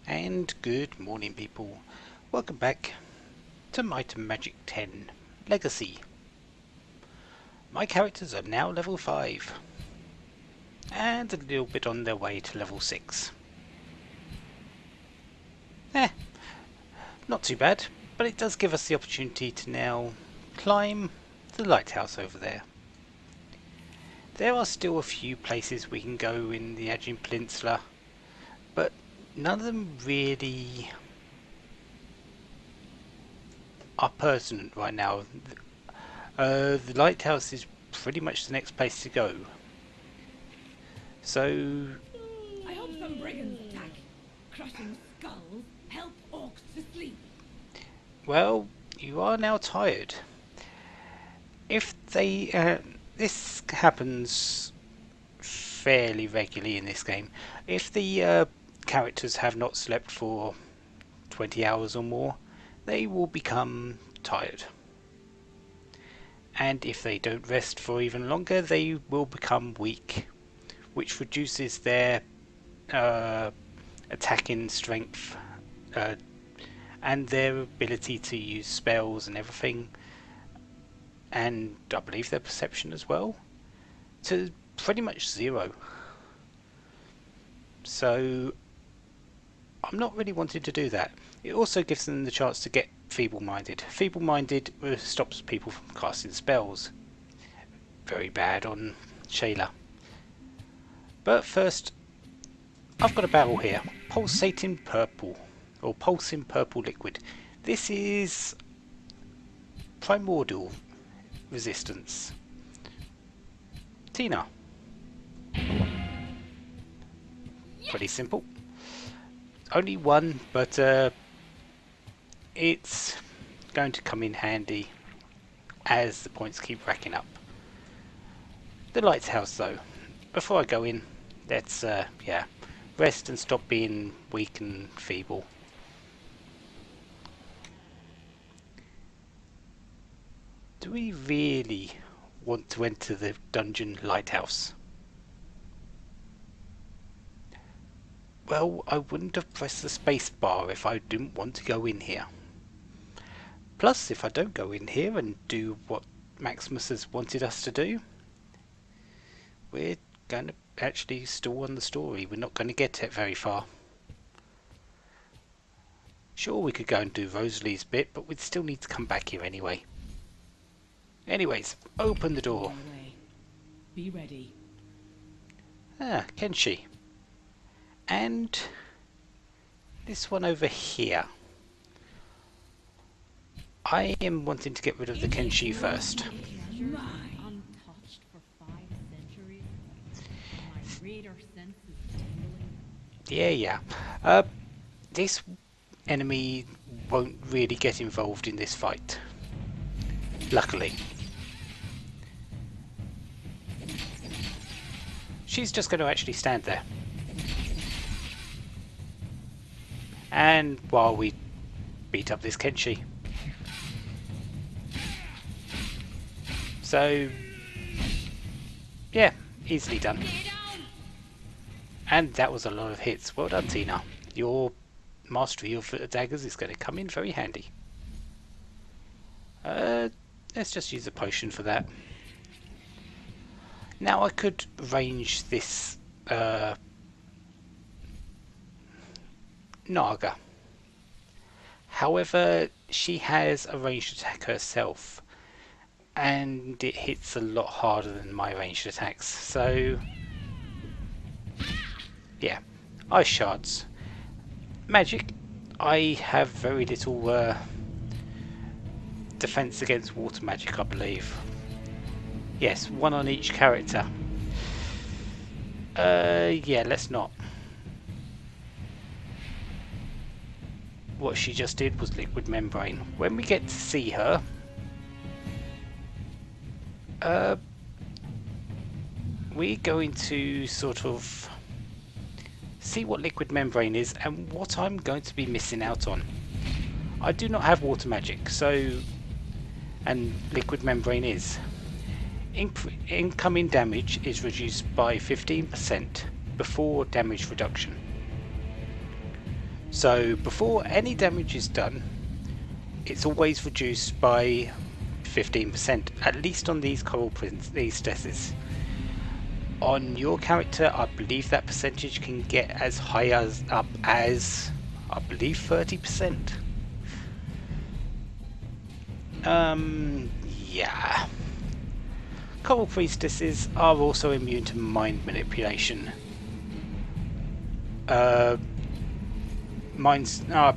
And good morning, people. Welcome back to Might and Magic 10 Legacy. My characters are now level 5 and a little bit on their way to level 6. Not too bad, but it does give us the opportunity to now climb the lighthouse over there. There are still a few places we can go in the Aegean Peninsula, but none of them really are pertinent right now. The lighthouse is pretty much the next place to go. So I hope some brigands attack. Crushing skulls help orcs to sleep. well, you are now tired. If they this happens fairly regularly in this game. If the characters have not slept for 20 hours or more, they will become tired. And if they don't rest for even longer, they will become weak, which reduces their attacking strength and their ability to use spells and everything, and I believe their perception as well, to pretty much 0. So I'm not really wanting to do that. It also gives them the chance to get feeble-minded. Feeble-minded stops people from casting spells. Very bad on Shayla. But first, I've got a barrel here. Pulsating purple, or pulsing purple liquid. This is primordial resistance. Tina. Pretty simple. Only one, but it's going to come in handy as the points keep racking up. The lighthouse, though. Before I go in, let's rest and stop being weak and feeble. Do we really want to enter the dungeon lighthouse? Well, I wouldn't have pressed the space bar if I didn't want to go in here. Plus, if I don't go in here and do what Maximus has wanted us to do, we're going to actually stall on the story. We're not going to get it very far. Sure, we could go and do Rosalie's bit, but we'd still need to come back here anyway. Anyways, open the door. Be ready. Ah, Kenshi. And this one over here. I am wanting to get rid of the Kenshi first. Untouched for 5 centuries. My radar sense is tingling. Yeah. This enemy won't really get involved in this fight. Luckily. She's just going to actually stand there. And while we beat up this Kenshi. So, yeah, easily done. And that was a lot of hits. Well done, Tina. Your mastery of daggers is going to come in very handy. Let's just use a potion for that. Now I could range this Naga. However, she has a ranged attack herself, and it hits a lot harder than my ranged attacks. So, yeah, ice shards. Magic. I have very little defense against water magic, I believe. Yes, 1 on each character. Yeah, let's not. What she just did was liquid membrane. When we get to see her, we're going to sort of see what liquid membrane is and what I'm going to be missing out on. I do not have water magic, so, and liquid membrane is. Incoming damage is reduced by 15% before damage reduction. So before any damage is done, it's always reduced by 15%, at least on these coral priestesses. On your character, I believe that percentage can get as high as up as, I believe, 30%. Yeah. Coral priestesses are also immune to mind manipulation. I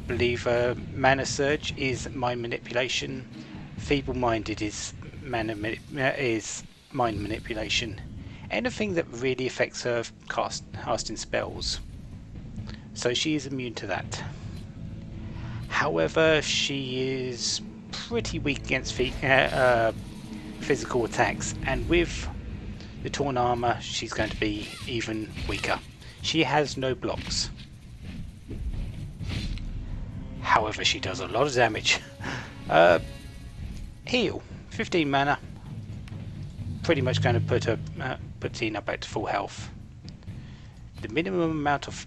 believe Mana Surge is mind manipulation. Feeble-minded is mind manipulation. Anything that really affects her casting spells. So she is immune to that. However, she is pretty weak against physical attacks, and with the torn armor, she's going to be even weaker. She has no blocks. However, she does a lot of damage. Heal, 15 mana. Pretty much going to put Tina back to full health. The minimum amount of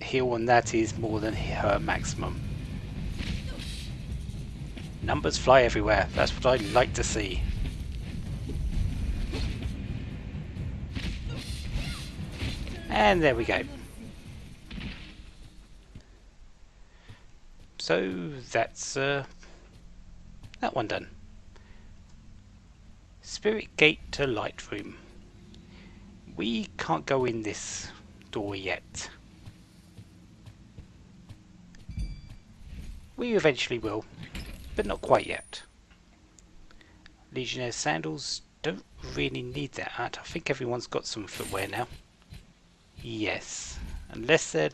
heal on that is more than her maximum. Numbers fly everywhere. That's what I like to see. And there we go. So that's that one done. Spirit Gate to Light Room. We can't go in this door yet. We eventually will, but not quite yet. Legionnaire sandals, don't really need that. I think everyone's got some footwear now. Yes, unless they're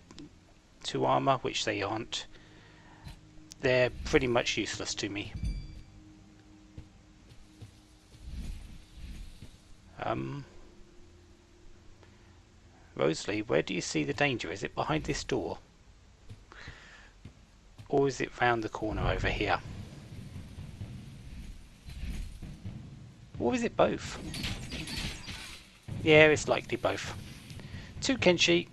to armor, which they aren't. They're pretty much useless to me. Rosalie, where do you see the danger? Is it behind this door? Or is it round the corner over here? Or is it both? Yeah, it's likely both. 2 Kenshi.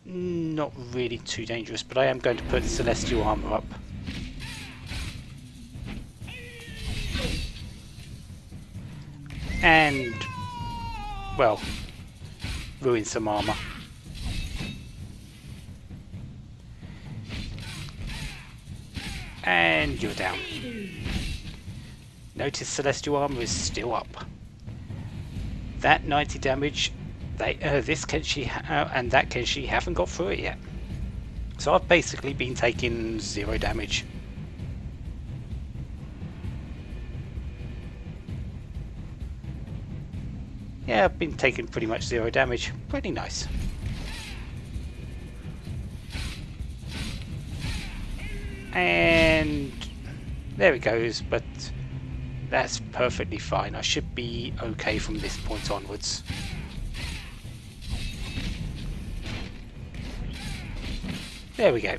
Not really too dangerous, but I am going to put Celestial Armor up. And, well, ruin some armor. And you're down. Notice Celestial Armor is still up. That 90 damage, this Kenshi and that Kenshi haven't got through it yet. So I've basically been taking 0 damage. Yeah, I've been taking pretty much 0 damage. Pretty nice. And there it goes, but that's perfectly fine. I should be okay from this point onwards. There we go.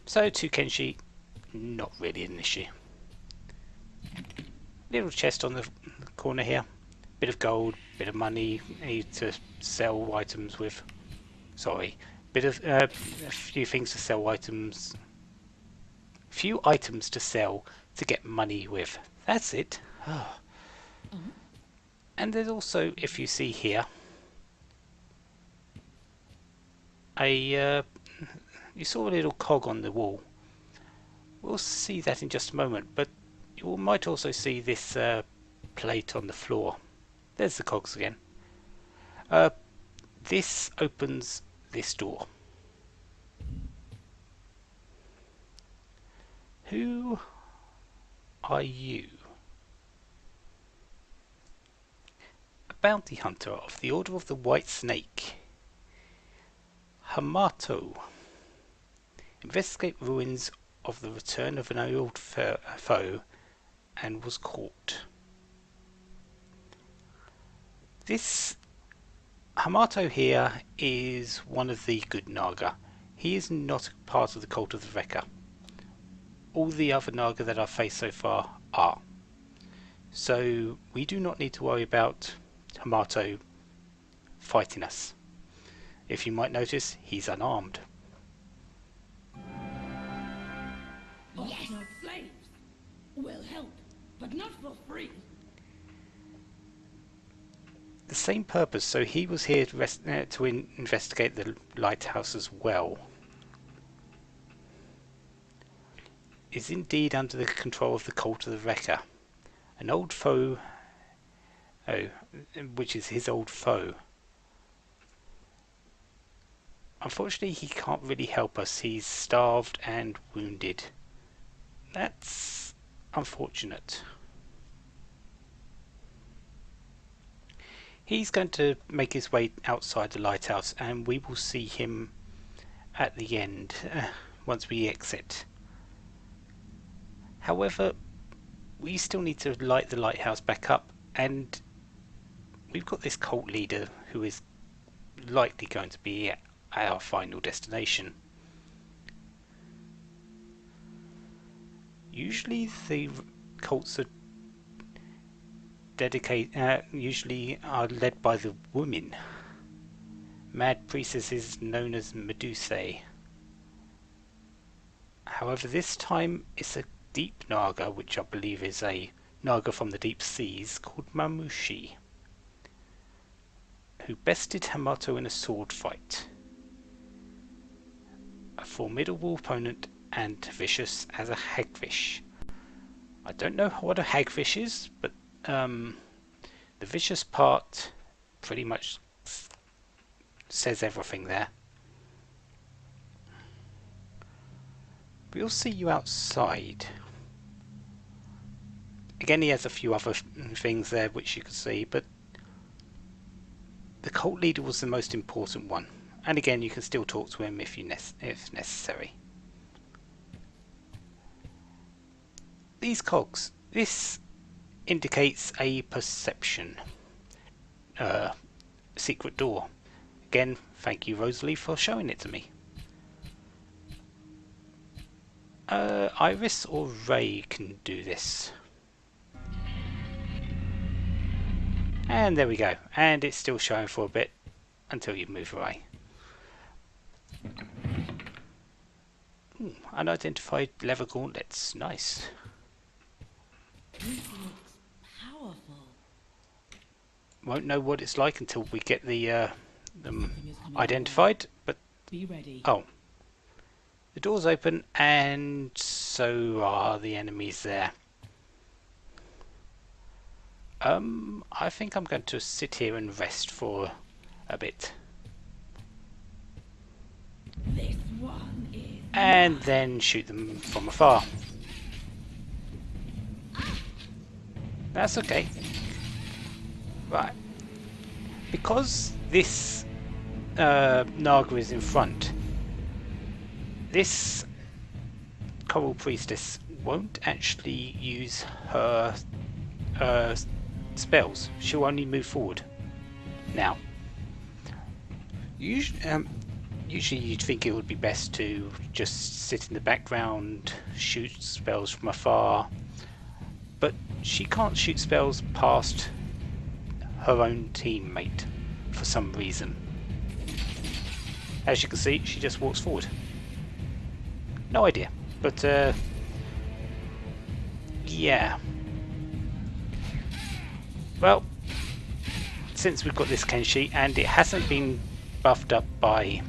So 2 Kenshi, not really an issue. Little chest on the corner here. Bit of gold, bit of money. Need to sell items with. Sorry, bit of a few things to sell items. Few items to sell to get money with. That's it. Oh. And there's also, if you see here, you saw a little cog on the wall. We'll see that in just a moment, but you might also see this plate on the floor. There's the cogs again. This opens this door. Who are you? A bounty hunter of the Order of the White Snake. Hamato. Investigate ruins of the return of an old foe and was caught. This Hamato here is one of the good Naga. He is not part of the cult of the Wrecker. All the other Naga that I've faced so far are. So we do not need to worry about Hamato fighting us. If you might notice, he's unarmed. Yes, not slaves. Will help, but not for free. The same purpose, so he was here to investigate the lighthouse as well. Is indeed under the control of the cult of the Wrecker, an old foe, which is his old foe. Unfortunately, he can't really help us. He's starved and wounded. That's unfortunate. He's going to make his way outside the lighthouse, and we will see him at the end, once we exit. However, we still need to light the lighthouse back up, and we've got this cult leader who is likely going to be at our final destination. Usually the cults are usually are led by the women. Mad priestesses known as Medusae. However, this time it's a deep Naga, which I believe is a Naga from the deep seas, called Mamushi, who bested Hamato in a sword fight. A formidable opponent and vicious as a hagfish. I don't know what a hagfish is, but the vicious part pretty much says everything there. We'll see you outside. Again, he has a few other things there which you can see, but the cult leader was the most important one. And again, you can still talk to him if necessary. These cogs, this indicates a perception secret door. Again, thank you Rosalie for showing it to me. Iris or Ray can do this. And there we go. And it's still showing for a bit until you move away. Ooh, unidentified leather gauntlets. Nice. This looks powerful. Won't know what it's like until we get the them identified, but Be ready. oh. The door's open and so are the enemies there. I think I'm going to sit here and rest for a bit. This one is And then shoot them from afar. That's okay. Right. Because this Naga is in front, this Coral Priestess won't actually use her spells. She'll only move forward. Now, usually you'd think it would be best to just sit in the background, shoot spells from afar, but she can't shoot spells past her own teammate for some reason. As you can see, she just walks forward. No idea, but yeah. Well, since we've got this Kenshi and it hasn't been buffed up by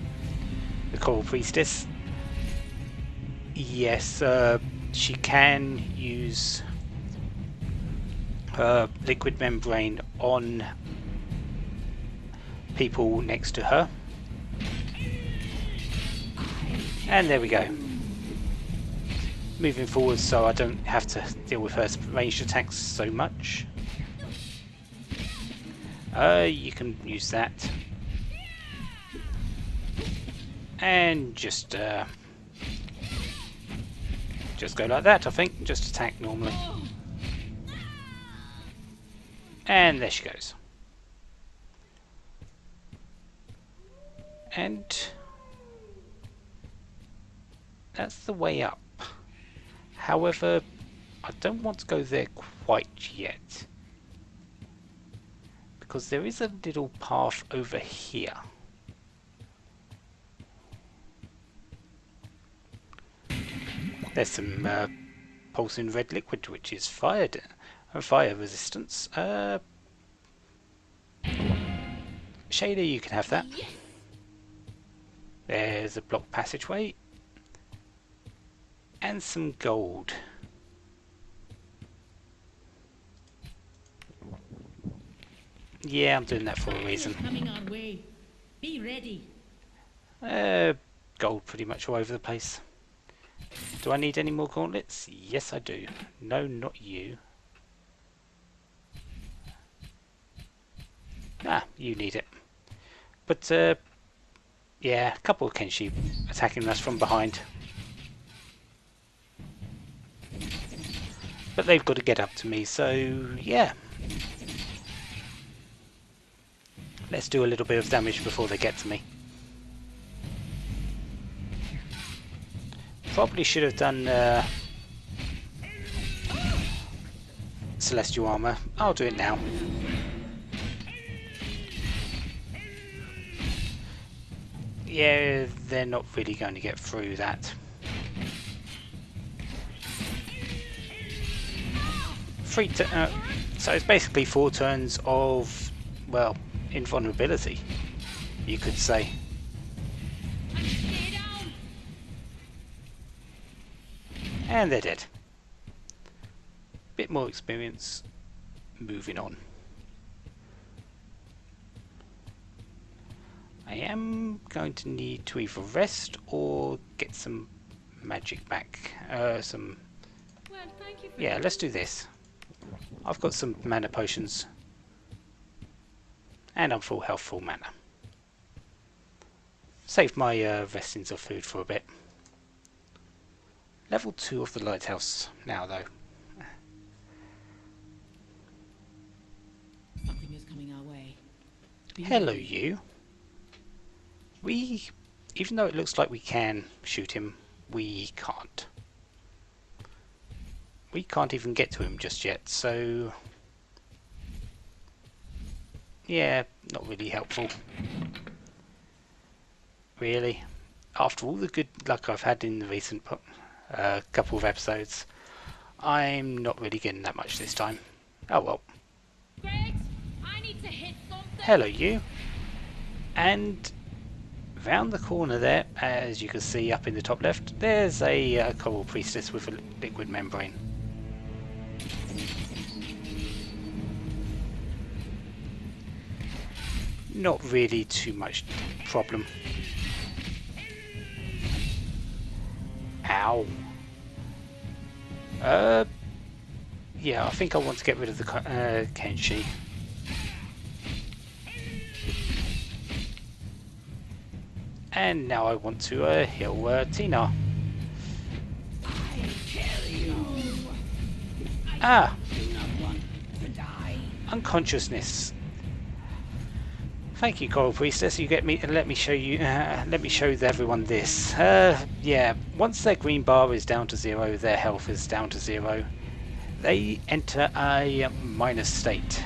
the Coral Priestess, yes, she can use her liquid membrane on people next to her. And there we go. Moving forward so I don't have to deal with her ranged attacks so much. You can use that. And just go like that, I think. Just attack normally. And there she goes. And that's the way up. However, I don't want to go there quite yet, because there is a little path over here. There's some pulsing red liquid, which is fire resistance. Shader, you can have that. Yes. There's a block passageway and some gold. Yeah, I'm doing that for a reason. Coming our way. Be ready. Gold pretty much all over the place. Do I need any more gauntlets? Yes, I do. No, not you. Ah, you need it. But, yeah, a couple of Kenshi attacking us from behind. But they've got to get up to me, so, yeah. Let's do a little bit of damage before they get to me. Probably should have done Celestial Armor. I'll do it now. Yeah, they're not really going to get through that. So it's basically 4 turns of, well, invulnerability, you could say. And they're dead. Bit more experience. Moving on. I am going to need to either rest or get some magic back. Well, thank you for Yeah, let's do this. I've got some mana potions. And I'm full health, full mana. Save my restings of food for a bit. Level 2 of the Lighthouse now, though. Something is coming our way. Hello, you. Even though it looks like we can shoot him, we can't. We can't even get to him just yet, so... yeah, not really helpful. Really. After all the good luck I've had in the recent couple of episodes, I'm not really getting that much this time. Oh well. Greg, I need to hit something. Hello, you. And round the corner there, as you can see up in the top left, there's a coral priestess with a liquid membrane. Not really too much problem. Ow. Yeah, I think I want to get rid of the Kenshi. And now I want to heal Tina. Ah! Unconsciousness. Thank you, Coral Priestess. You get me. Let me show you. Let me show everyone this. Yeah. Once their green bar is down to 0, their health is down to 0. They enter a minus state.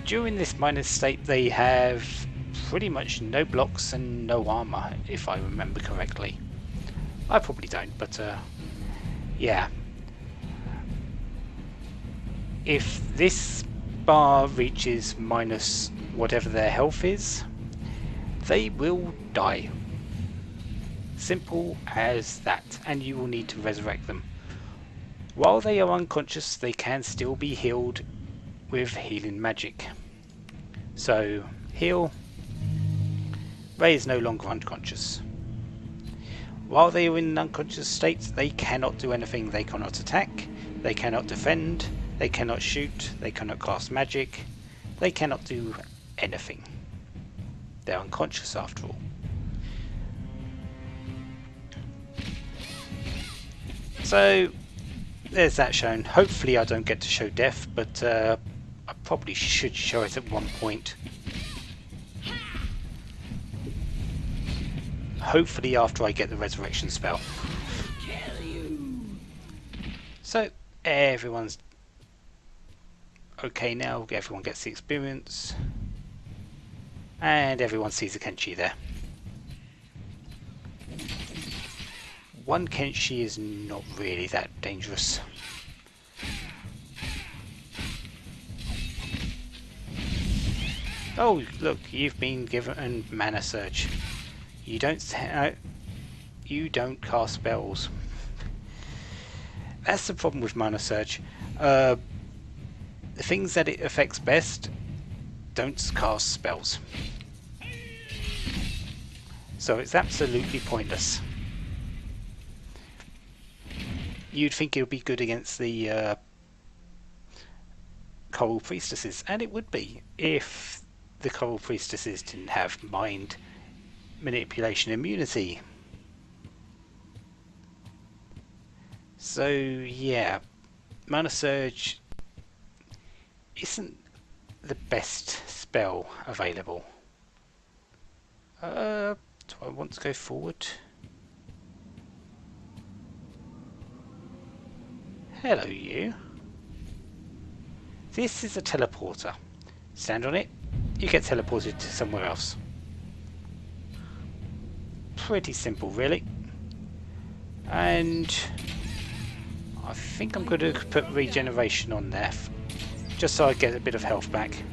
During this minus state, they have pretty much no blocks and no armor, if I remember correctly. I probably don't, but yeah. If this bar reaches minus whatever their health is, they will die. Simple as that, and you will need to resurrect them. While they are unconscious, they can still be healed with healing magic. So, heal. Ray is no longer unconscious. While they are in an unconscious state, they cannot do anything. They cannot attack, they cannot defend, they cannot shoot, they cannot cast magic, they cannot do anything. They're unconscious after all. So there's that shown. Hopefully I don't get to show death, but I probably should show it at one point. Hopefully after I get the resurrection spell. So everyone's okay now. Everyone gets the experience. And everyone sees a Kenshi there. one Kenshi is not really that dangerous. Oh, look, you've been given a mana surge. You don't cast spells. That's the problem with mana surge. The things that it affects best don't cast spells. So it's absolutely pointless. You'd think it would be good against the Coral Priestesses, and it would be if the Coral Priestesses didn't have mind manipulation immunity. So yeah, Mana Surge isn't the best spell available. Do I want to go forward? Hello you. This is a teleporter. Stand on it, you get teleported to somewhere else. Pretty simple really. And I think I'm going to put regeneration on there, just so I get a bit of health back.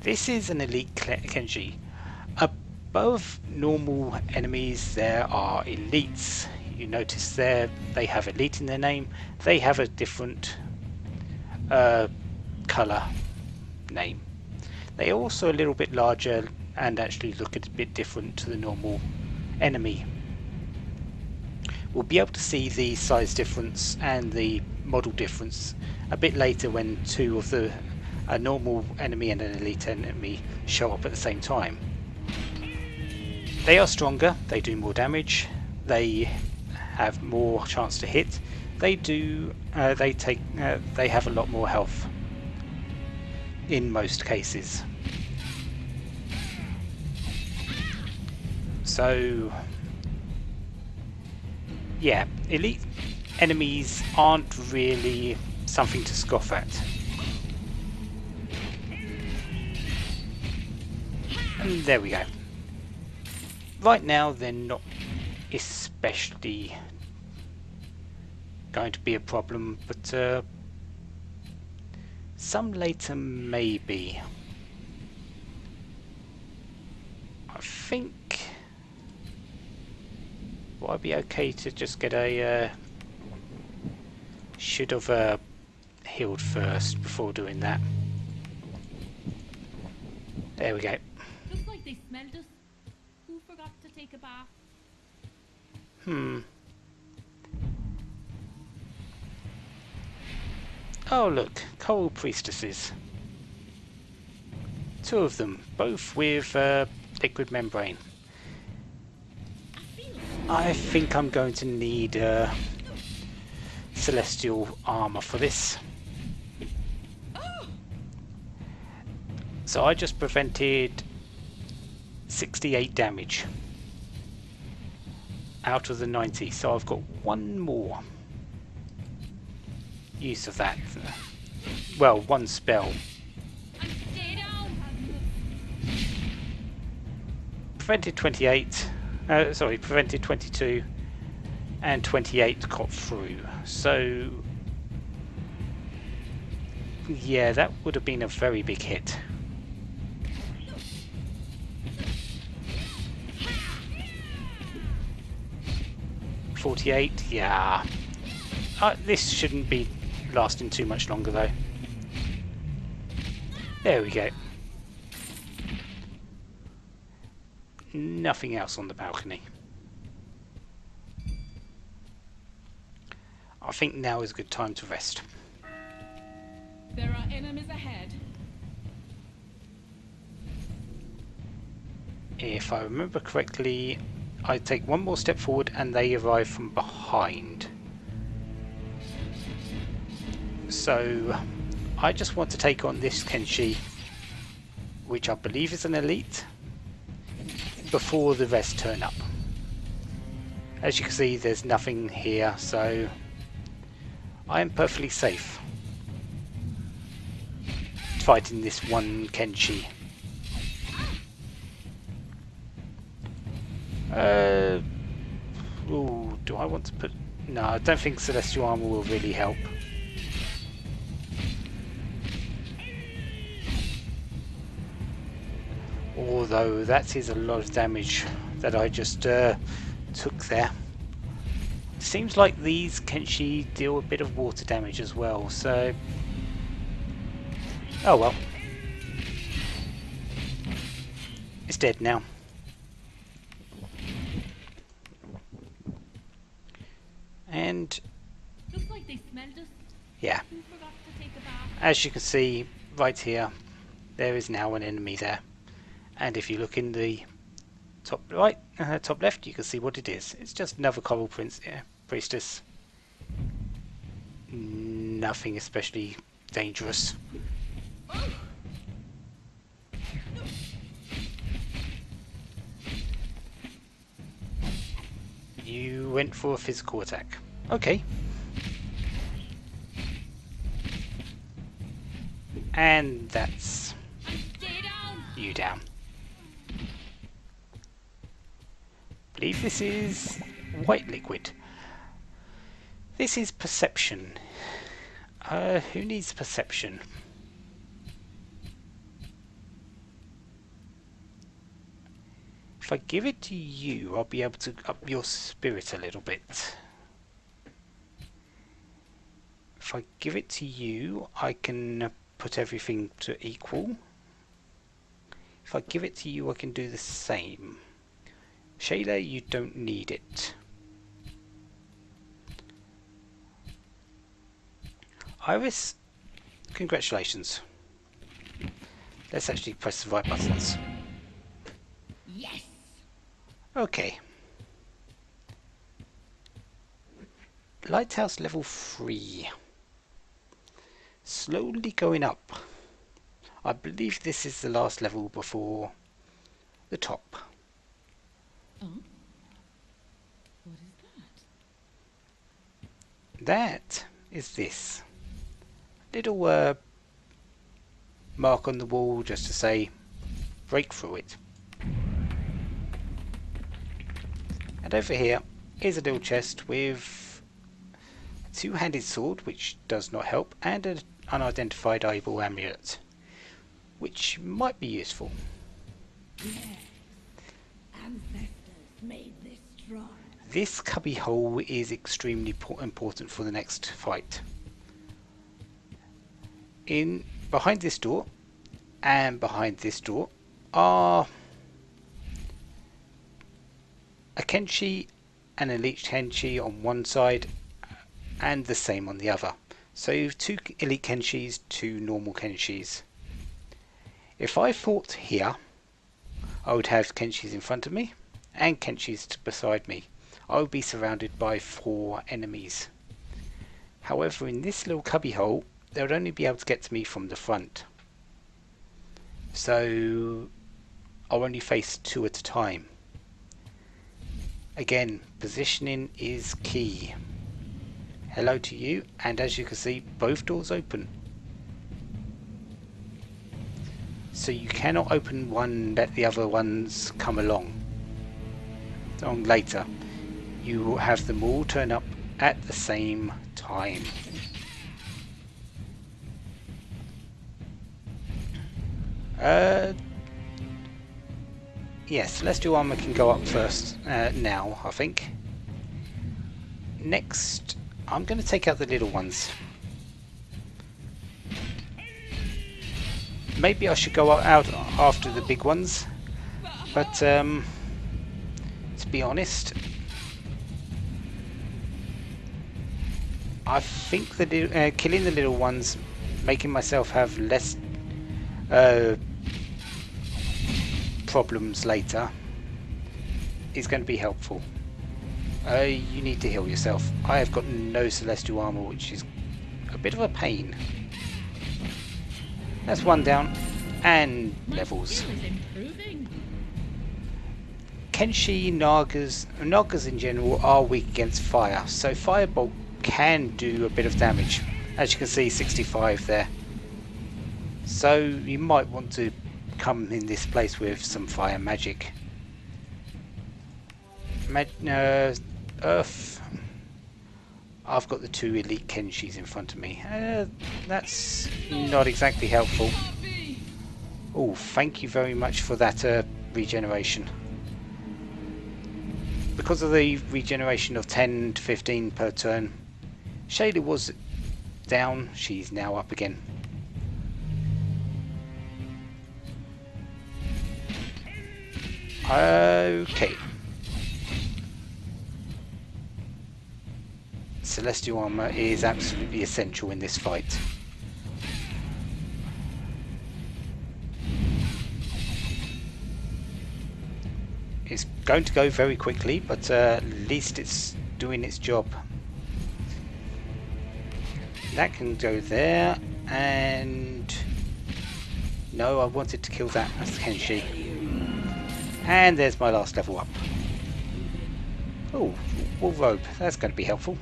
This is an elite Kenji. Above normal enemies there are elites. You notice there they have elite in their name. They have a different colour name. They are also a little bit larger and actually look a bit different to the normal enemy. We'll be able to see the size difference and the model difference a bit later when two of the a normal enemy and an elite enemy show up at the same time. They are stronger, they do more damage, they have more chance to hit, they have a lot more health in most cases. So yeah, elite enemies aren't really something to scoff at. And there we go. Right now they're not especially going to be a problem, but some later maybe. I think will I be okay to just get a should have healed first before doing that. There we go. Looks like they smelled us. Who forgot to take a bath? Oh look, Coral Priestesses. Two of them, both with liquid membrane. I think I'm going to need celestial armor for this. So I just prevented 68 damage out of the 90, so I've got one more use of that. Well, one spell. Prevented 28, prevented 22 and 28 got through. So yeah, that would have been a very big hit. $48, yeah. This shouldn't be lasting too much longer though. There we go. Nothing else on the balcony. I think now is a good time to rest. There are enemies ahead. If I remember correctly, I take one more step forward and they arrive from behind. So I just want to take on this Kenshi, which I believe is an elite, before the rest turn up. As you can see, there's nothing here, so I am perfectly safe fighting this one Kenshi. Uh, ooh, do I want to put... No, I don't think Celestial Armor will really help. Although that is a lot of damage that I just took there. Seems like these Kenshi deal a bit of water damage as well, so... Oh well. It's dead now. And... Looks like they smelled us. yeah. Who forgot to take a bath? As you can see right here, there is now an enemy there. And if you look in the top right, top left, you can see what it is. It's just another Coral Priestess. Nothing especially dangerous. You went for a physical attack. Okay. And that's you down. I believe this is white liquid. This is perception. Who needs perception? If I give it to you, I'll be able to up your spirit a little bit. If I give it to you, I can put everything to equal. If I give it to you, I can do the same. Shayla, you don't need it. Iris, congratulations. Let's actually press the right buttons. Yes. Okay. Lighthouse level 3. Slowly going up. I believe this is the last level before the top. Oh? What is that? That is this. Little mark on the wall just to say break through it. And over here is a little chest with a two-handed sword, which does not help, and an unidentified eyeball amulet, which might be useful. Yes. Ancestors made this strong. This cubby hole is extremely important for the next fight. Behind this door and behind this door are a Kenshi and an Elite Kenshi on one side and the same on the other. So 2 Elite Kenshis, 2 normal Kenshis. If I fought here, I would have Kenshis in front of me and Kenshis beside me. I would be surrounded by 4 enemies. However, in this little cubby hole, they would only be able to get to me from the front. So I'll only face 2 at a time. Again, positioning is key. Hello to you, and as you can see, both doors open. So you cannot open one, let the other ones come along later. You will have them all turn up at the same time. Yes, Celestial Armor can go up first now, I think. Next, I'm going to take out the little ones. Maybe I should go out after the big ones, but to be honest, I think that killing the little ones, making myself have less problems later, is going to be helpful. You need to heal yourself. I have got no Celestial Armor, which is a bit of a pain. That's 1 down, and levels. Kenshi, Nagas in general are weak against fire, so Firebolt can do a bit of damage. As you can see, 65 there. So you might want to come in this place with some fire magic. Earth. I've got the two elite Kenshis in front of me. That's not exactly helpful. Oh, thank you very much for that regeneration. Because of the regeneration of 10 to 15 per turn, Shayla was down, she's now up again. Okay. Celestial armor is absolutely essential in this fight. It's going to go very quickly, but at least it's doing its job. That can go there, and no, I wanted to kill that Kenshi. And there's my last level up. Oh, Wool Robe, that's going to be helpful.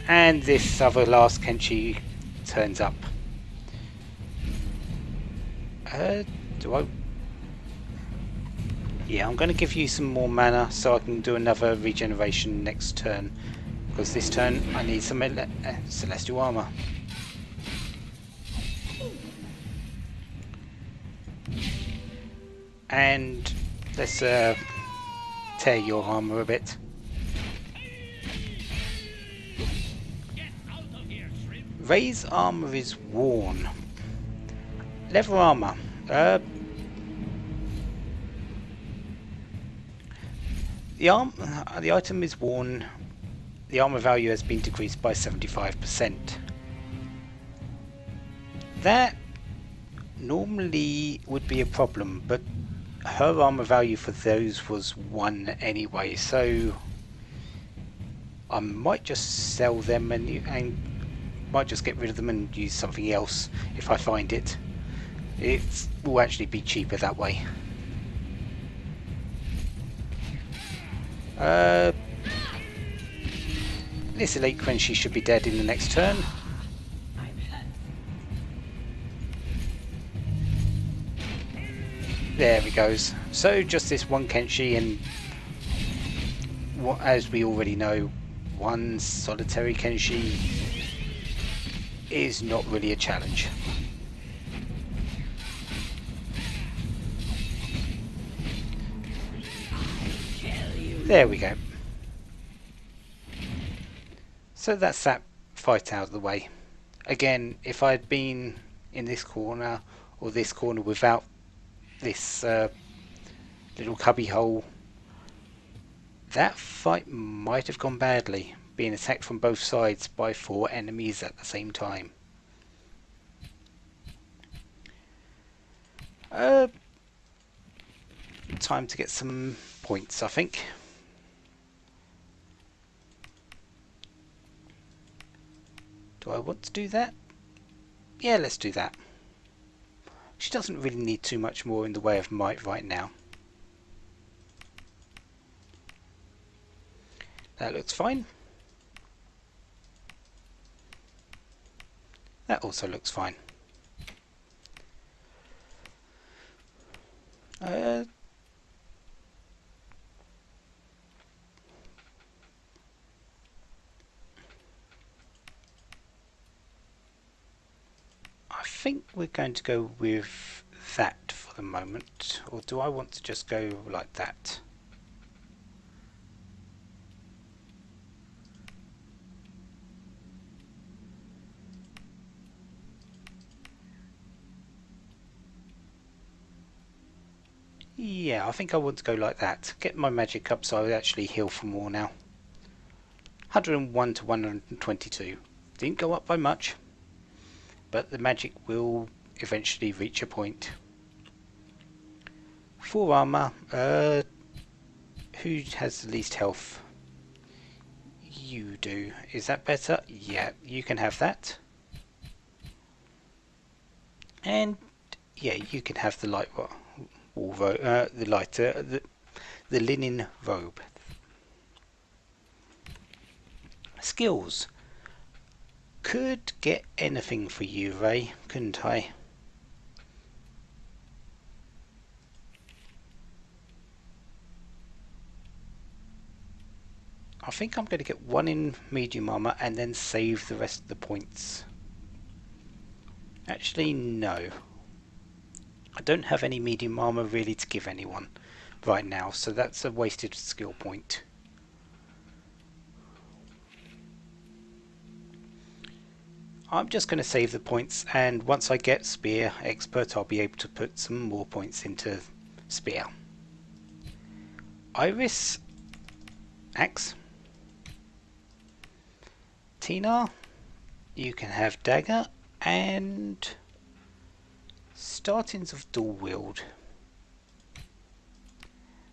And this other last Kenshi turns up. Do I? Yeah, I'm going to give you some more mana so I can do another regeneration next turn. Because this turn I need some celestial armor. And let's tear your armor a bit. Ray's armor is worn. Leather armor. The item is worn. The armor value has been decreased by 75%. That normally would be a problem, but her armor value for those was 1 anyway, so I might just sell them and might just get rid of them and use something else if I find it. It will actually be cheaper that way. This elite Quenchi should be dead in the next turn. There he goes. So just this one Kenshi, and as we already know, one solitary Kenshi is not really a challenge. There we go. So that's that fight out of the way. Again, if I'd been in this corner or this corner without this little cubby hole, that fight might have gone badly, being attacked from both sides by 4 enemies at the same time. Time to get some points, I think. Do I want to do that? Yeah, let's do that. She doesn't really need too much more in the way of might right now. That looks fine. That also looks fine. I think we're going to go with that for the moment, or do I want to just go like that? Yeah, I think I want to go like that. Get my magic up so I actually heal for more now. 101 to 122. Didn't go up by much, but the magic will eventually reach a point. 4 armor. Who has the least health? You do. Is that better? Yeah, you can have that. And yeah, you can have the light the linen robe. Skills. Could get anything for you, Ray, couldn't I? I think I'm going to get one in medium armor and then save the rest of the points. Actually, no. I don't have any medium armor really to give anyone right now, so that's a wasted skill point. I'm just going to save the points, and once I get Spear Expert, I'll be able to put some more points into Spear. Iris, Axe. Tina, you can have Dagger, and Startings of Dual Wield.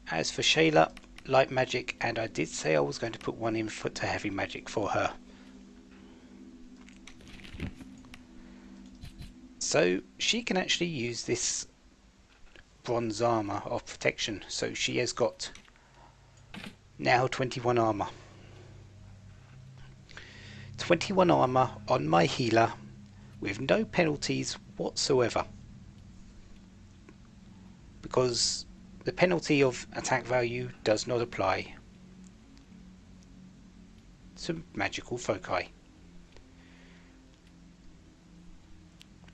As for Shayla, Light Magic, and I did say I was going to put one in foot to Heavy Magic for her. So she can actually use this bronze armor of protection, so she has got now 21 armor. 21 armor on my healer with no penalties whatsoever, because the penalty of attack value does not apply to magical foci.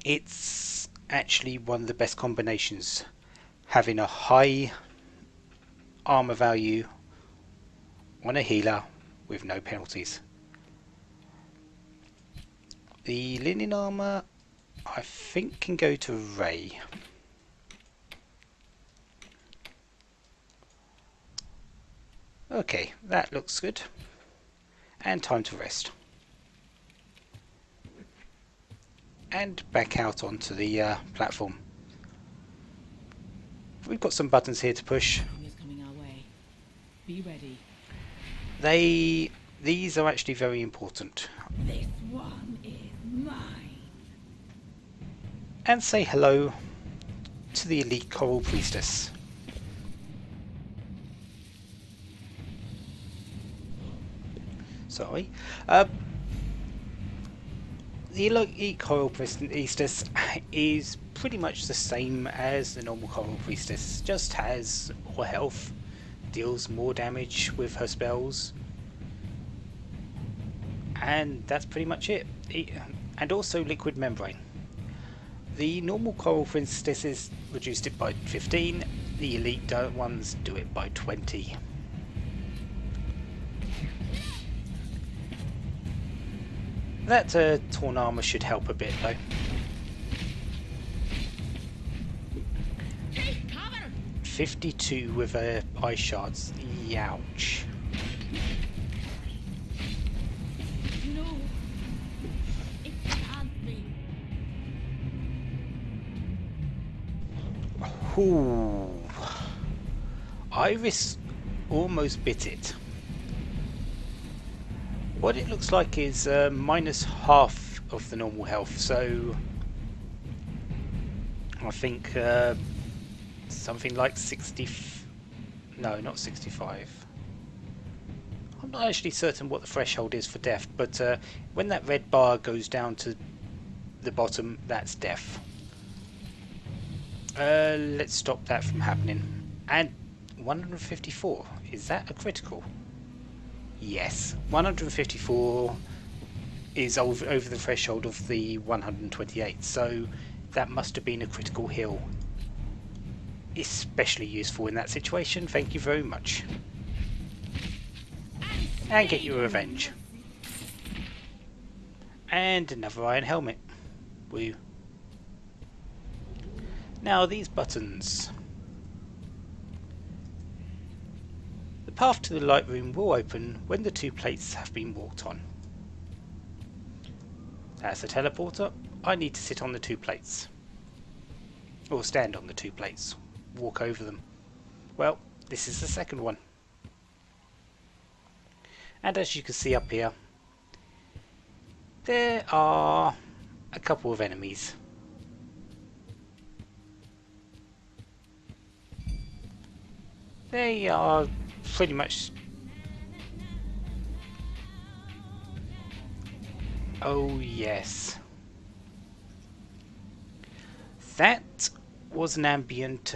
It's actually one of the best combinations, having a high armor value on a healer with no penalties. The linen armor I think can go to Ray. Okay, that looks good. And time to rest. And back out onto the platform. We've got some buttons here to push. Is coming our way. Be ready. These are actually very important. This one is mine. And say hello to the elite Coral Priestess. Sorry. The elite Coral Priestess is pretty much the same as the normal Coral Priestess, just has more health, deals more damage with her spells, and that's pretty much it. And also Liquid Membrane. The normal Coral Priestesses reduced it by 15, the elite ones do it by 20. That torn armor should help a bit though. Take cover! 52 with ice shards. Youch. No. It can't be. Ooh. Iris almost bit it. What it looks like is minus half of the normal health, so I think something like 60. No, not 65. I'm not actually certain what the threshold is for death, but when that red bar goes down to the bottom, that's death. Let's stop that from happening. And 154, is that a critical? Yes, 154 is over the threshold of the 128, so that must have been a critical heal. Especially useful in that situation, thank you very much. And get your revenge. And another iron helmet. Woo. Now these buttons. The path to the light room will open when the 2 plates have been walked on. That's a teleporter. I need to sit on the 2 plates. Or stand on the 2 plates. Walk over them. Well, this is the second one. And as you can see up here, there are a couple of enemies. They are pretty much... Oh yes. That was an ambient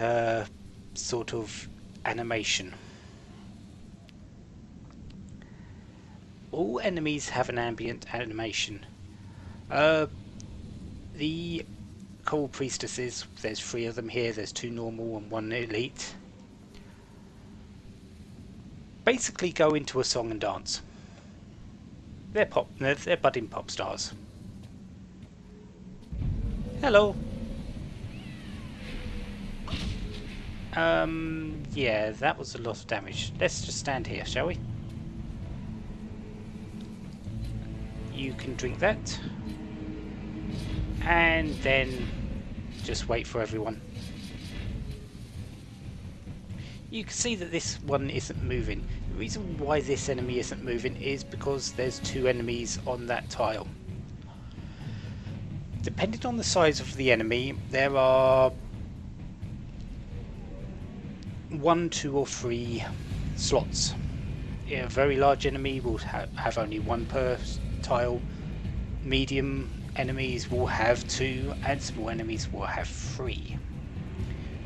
sort of animation. All enemies have an ambient animation. Uh, the Coral Priestesses, there's 3 of them here, there's 2 normal and 1 elite. Basically go into a song and dance. They're budding pop stars. Hello. Yeah, that was a lot of damage. Let's just stand here, shall we? You can drink that. And then just wait for everyone. You can see that this one isn't moving. The reason why this enemy isn't moving is because there's 2 enemies on that tile. Depending on the size of the enemy, there are 1, 2 or 3 slots. A very large enemy will have only 1 per tile. Medium enemies will have 2 and small enemies will have 3.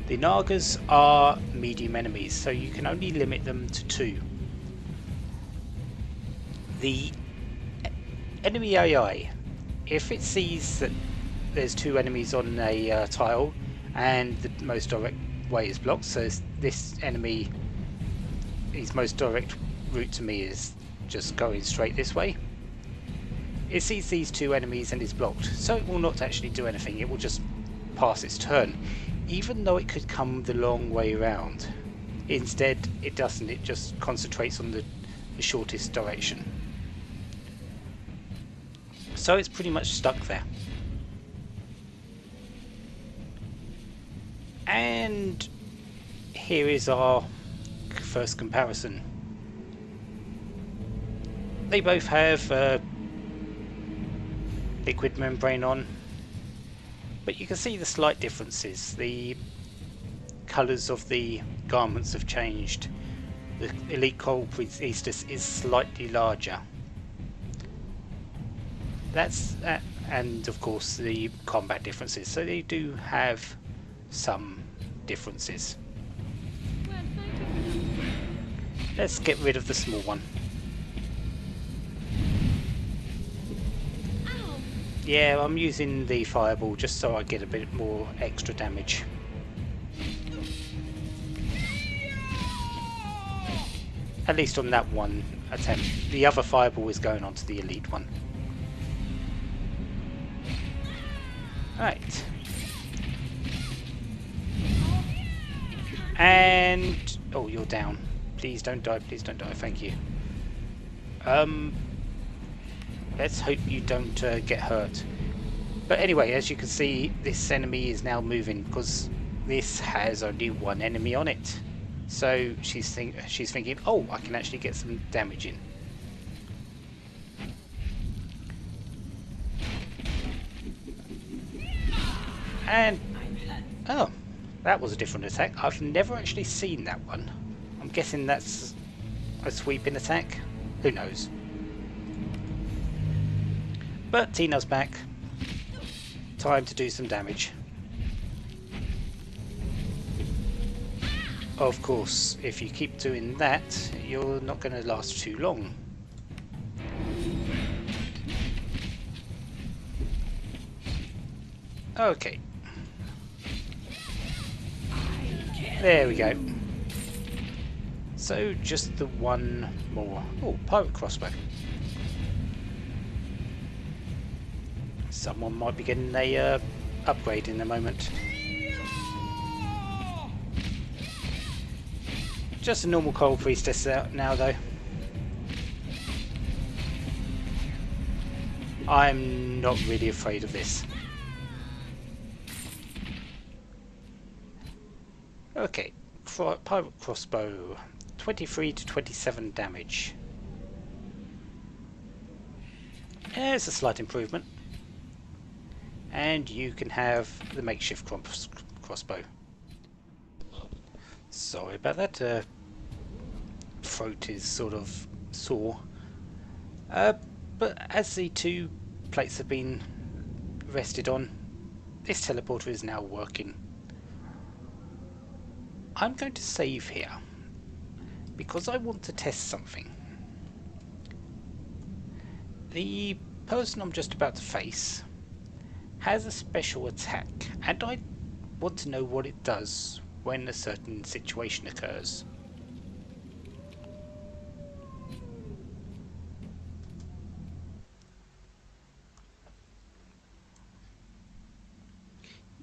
The Nagas are medium enemies, so you can only limit them to 2. The enemy AI, if it sees that there's 2 enemies on a tile and the most direct way is blocked, so this enemy, his most direct route to me is just going straight this way. It sees these 2 enemies and is blocked, so it will not actually do anything, it will just pass its turn, even though it could come the long way around. Instead, it doesn't, it just concentrates on the shortest direction. So it's pretty much stuck there. And here is our first comparison. They both have liquid membrane on, but you can see the slight differences. The colours of the garments have changed. The Elite Coral Priestess is slightly larger. That's and of course the combat differences, so they do have some differences. Let's get rid of the small one. Yeah, I'm using the fireball just so I get a bit more extra damage. At least on that one attempt. The other fireball is going on to the elite one. Right. And... oh, you're down. Please don't die, thank you. Let's hope you don't get hurt. But anyway, as you can see, this enemy is now moving because this has only 1 enemy on it. So she's thinking, oh, I can actually get some damage in. And oh, that was a different attack. I've never actually seen that one. I'm guessing that's a sweeping attack. Who knows? But Tina's back. Time to do some damage. Of course, if you keep doing that, you're not going to last too long. Okay. There we go. So, just the 1 more. Oh, pirate crossbow. Someone might be getting a upgrade in a moment. Just a normal Coral Priestess now, though. I'm not really afraid of this. Okay, pirate crossbow, 23 to 27 damage. There's a slight improvement. And you can have the makeshift crossbow. Sorry about that. Throat is sort of sore. But as the 2 plates have been rested on, this teleporter is now working. I'm going to save here because I want to test something. The person I'm just about to face has a special attack, and I want to know what it does when a certain situation occurs.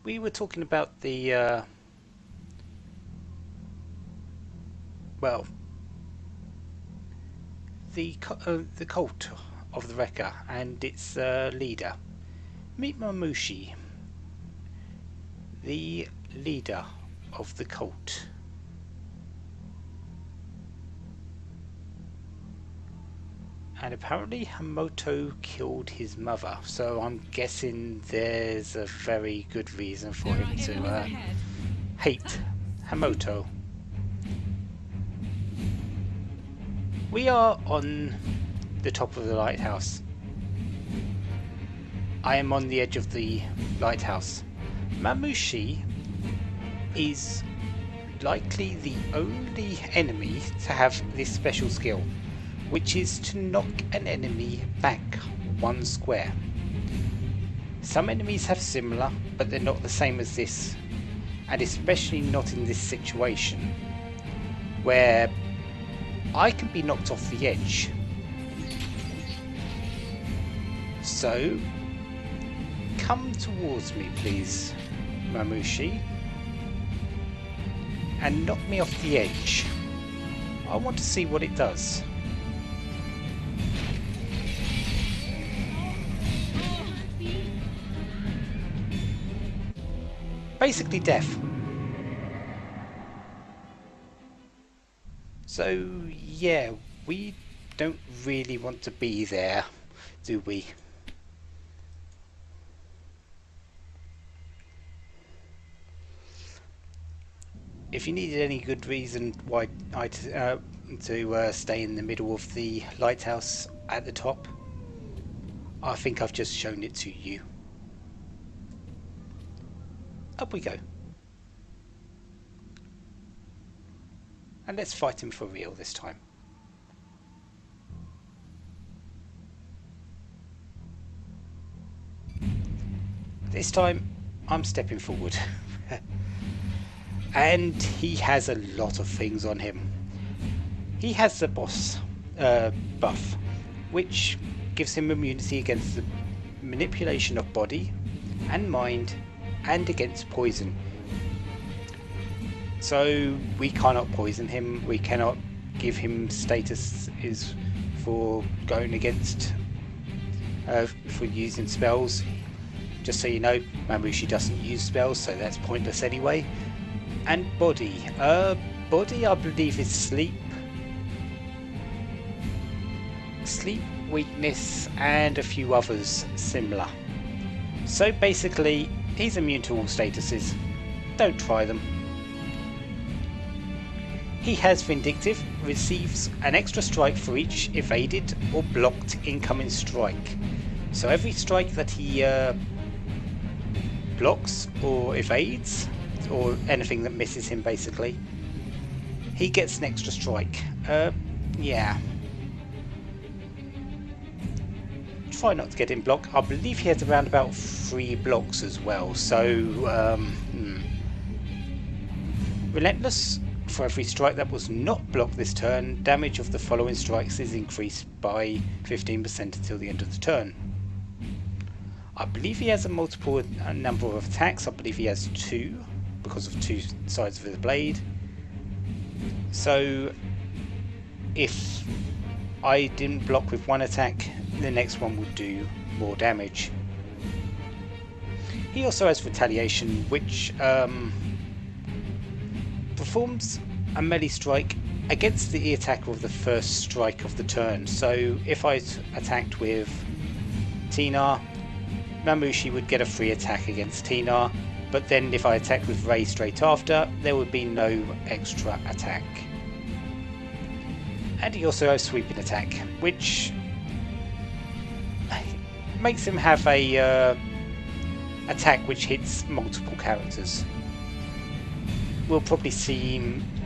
We were talking about the well, the cult of the Wrecker and its leader. Meet Mamushi, the leader of the cult. And apparently Hamoto killed his mother, so I'm guessing there's a very good reason for him to hate Hamoto. We are on the top of the lighthouse. I am on the edge of the lighthouse. Mamushi is likely the only enemy to have this special skill, which is to knock an enemy back 1 square. Some enemies have similar, but they're not the same as this, and especially not in this situation, where I can be knocked off the edge. So, come towards me please, Mamushi, and knock me off the edge. I want to see what it does. Basically death. So yeah, we don't really want to be there, do we? If you needed any good reason why to stay in the middle of the lighthouse at the top, I think I've just shown it to you. Up we go. And let's fight him for real this time. This time I'm stepping forward. And he has a lot of things on him. He has the boss buff, which gives him immunity against the manipulation of body and mind and against poison. So we cannot poison him, we cannot give him status for going against for using spells. Just so you know, Mamushi doesn't use spells, so that's pointless anyway. And body. Body I believe is sleep. Sleep, weakness, and a few others similar. So basically, he's immune to all statuses. Don't try them. He has Vindictive, receives an extra strike for each evaded or blocked incoming strike. So every strike that he blocks or evades, or anything that misses him basically, he gets an extra strike. Yeah. Try not to get him blocked. I believe he has around about 3 blocks as well, so Relentless. For every strike that was not blocked this turn, damage of the following strikes is increased by 15% until the end of the turn. I believe he has a multiple number of attacks. I believe he has 2 because of 2 sides of the blade. So if I didn't block with 1 attack, the next one would do more damage. He also has Retaliation, which performs a melee strike against the attacker of the first strike of the turn. So if I attacked with Tina, Mamushi would get a free attack against Tina, but then if I attacked with Ray straight after, there would be no extra attack. And he also has Sweeping Attack, which makes him have a attack which hits multiple characters. We'll probably see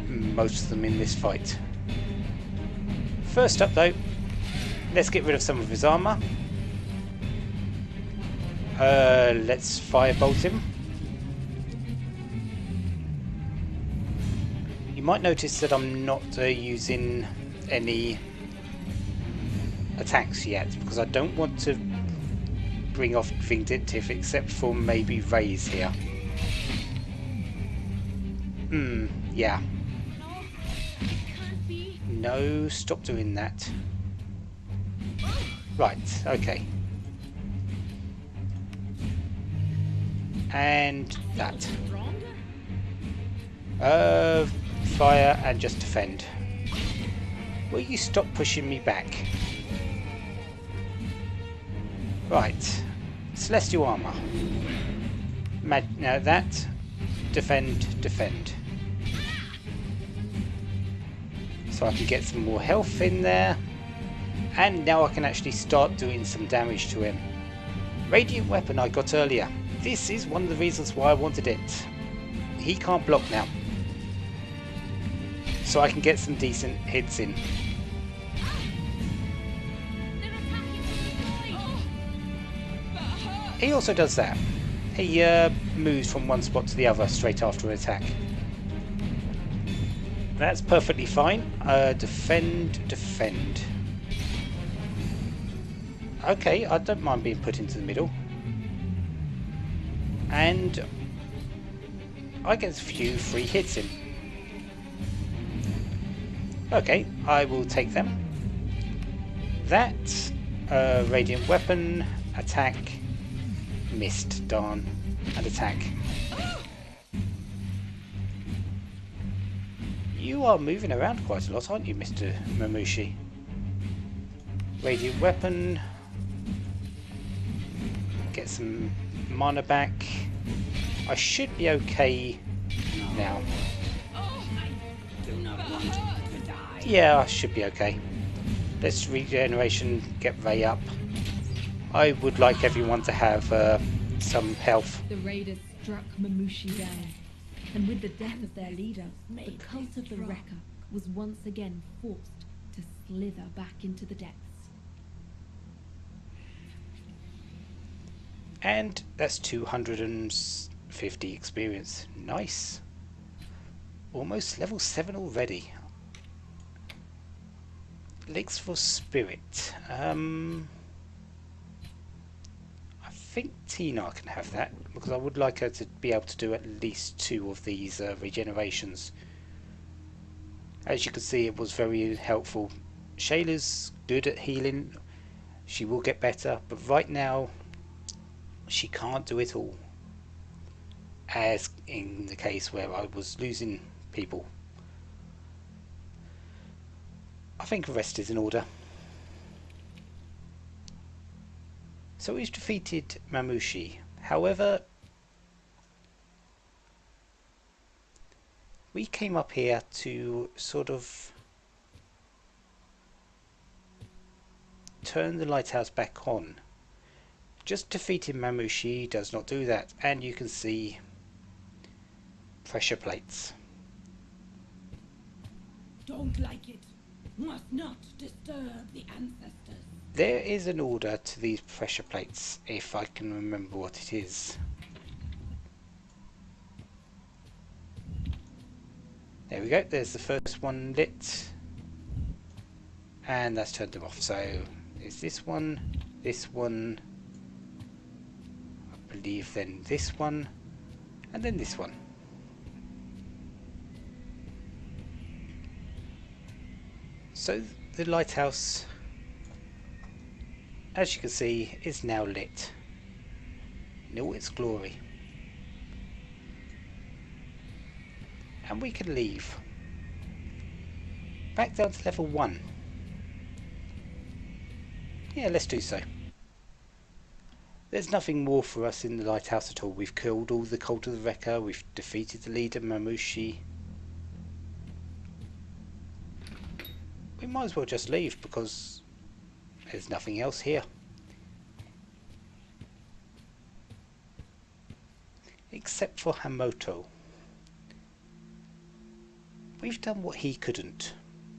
most of them in this fight. First up though, Let's get rid of some of his armour. Let's firebolt him. You might notice that I'm not using any attacks yet, because I don't want to bring off Vindictive except for maybe Raise here. Yeah. No, stop doing that. Right, okay. And that. Fire and just defend. Will you stop pushing me back? Right. Celestial armor. Now that. Defend, defend. So I can get some more health in there. And now I can actually start doing some damage to him. Radiant weapon I got earlier. This is one of the reasons why I wanted it. He can't block now. So I can get some decent hits in. He also does that. He moves from one spot to the other straight after an attack. That's perfectly fine. Defend, defend. Okay, I don't mind being put into the middle. And I get a few free hits in. Okay, I will take them. That, radiant weapon, attack, missed, darn, and attack. You are moving around quite a lot, aren't you, Mr. Mamushi? Radiant weapon. Get some mana back. I should be okay now. Yeah, I should be okay. Let's regeneration, get Ray up. I would like everyone to have some health. The raiders struck Mamushi down, and with the death of their leader, the cult of the Wrecker was once again forced to slither back into the depths. And that's 250 experience. Nice. Almost level 7 already. Legs for Spirit. I think Tina can have that, because I would like her to be able to do at least 2 of these regenerations. As you can see, it was very helpful. Shayla's good at healing. She will get better, but right now she can't do it all. As in the case where I was losing people. I think a rest is in order. So we've defeated Mamushi. However, we came up here to sort of turn the lighthouse back on. Just defeating Mamushi does not do that, and you can see pressure plates. Don't like it. Must not disturb the ancestors. There is an order to these pressure plates, if I can remember what it is. There we go, there's the first one lit. And that's turned them off. So, is this one, I believe then this one, and then this one. So the lighthouse, as you can see, is now lit in all its glory. And we can leave. Back down to level 1. Yeah, let's do so. There's nothing more for us in the lighthouse at all. We've killed all the cult of the Wrecker, we've defeated the leader, Mamushi. We might as well just leave because there's nothing else here. Except for Hamoto. We've done what he couldn't.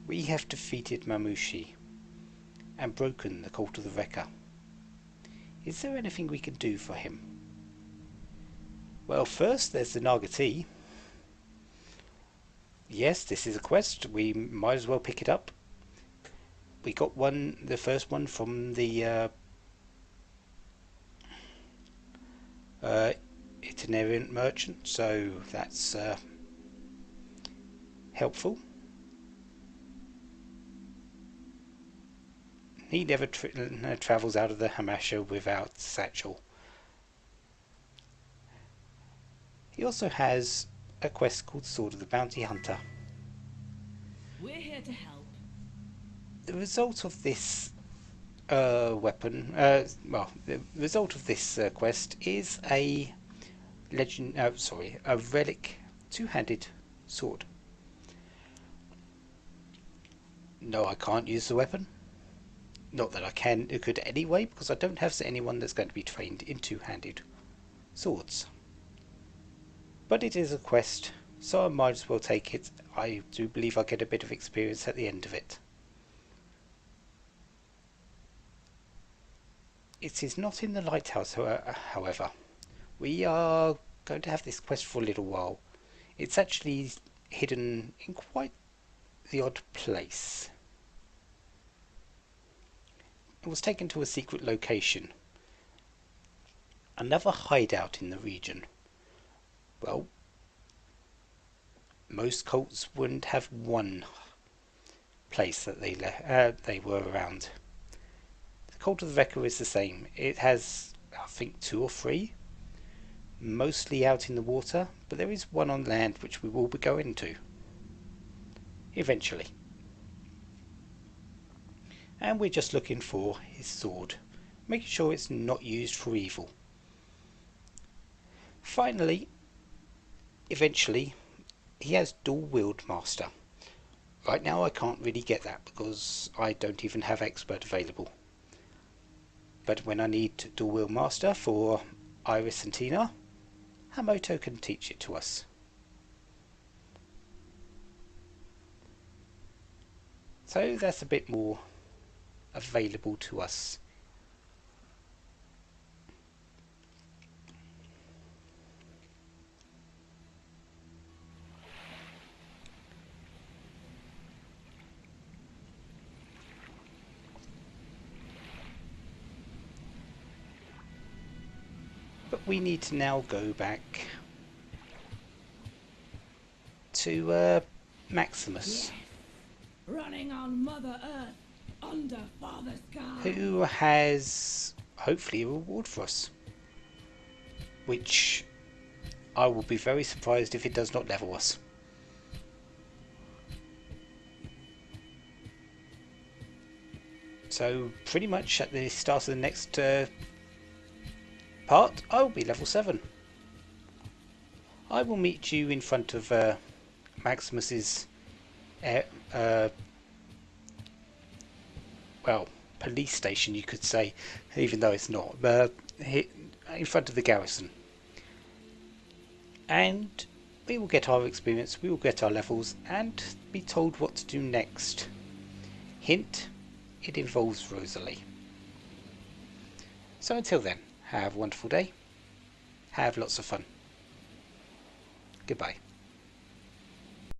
We have defeated Mamushi. and broken the Cult of the Wrecker. Is there anything we can do for him? Well, first there's the Nagas. Yes, this is a quest. We might as well pick it up. We got the first one from the itinerant merchant, so that's helpful. He never travels out of the Hamasha without satchel. He also has a quest called Sword of the Bounty Hunter. We're here to help. The result of this weapon, the result of this quest is a a relic two-handed sword. No, I can't use the weapon. Not that I could anyway, because I don't have anyone that's going to be trained in two-handed swords. But it is a quest, so I might as well take it. I do believe I'll get a bit of experience at the end of it. It is not in the Lighthouse, however. We are going to have this quest for a little while. It's actually hidden in quite the odd place. It was taken to a secret location. Another hideout in the region. Well, most cults wouldn't have one place that they were around. The Cult of the Wrecker is the same. It has, I think, 2 or 3, mostly out in the water, but there is one on land which we will be going to eventually. And we're just looking for his sword, making sure it's not used for evil. Finally, eventually, he has dual wield master. Right now I can't really get that because I don't even have expert available. But when I need dual wield master for Iris and Tina, Hamoto can teach it to us. So that's a bit more available to us. But we need to now go back to Maximus. Yes. Running on Mother Earth, under Father Sky. Who has hopefully a reward for us. Which I will be very surprised if it does not level us. So pretty much at the start of the next part, I will be level 7. I will meet you in front of Maximus's police station, you could say, even though it's not, in front of the garrison. And we will get our experience, we will get our levels, and be told what to do next. Hint, it involves Rosalie. So until then, have a wonderful day, have lots of fun. Goodbye.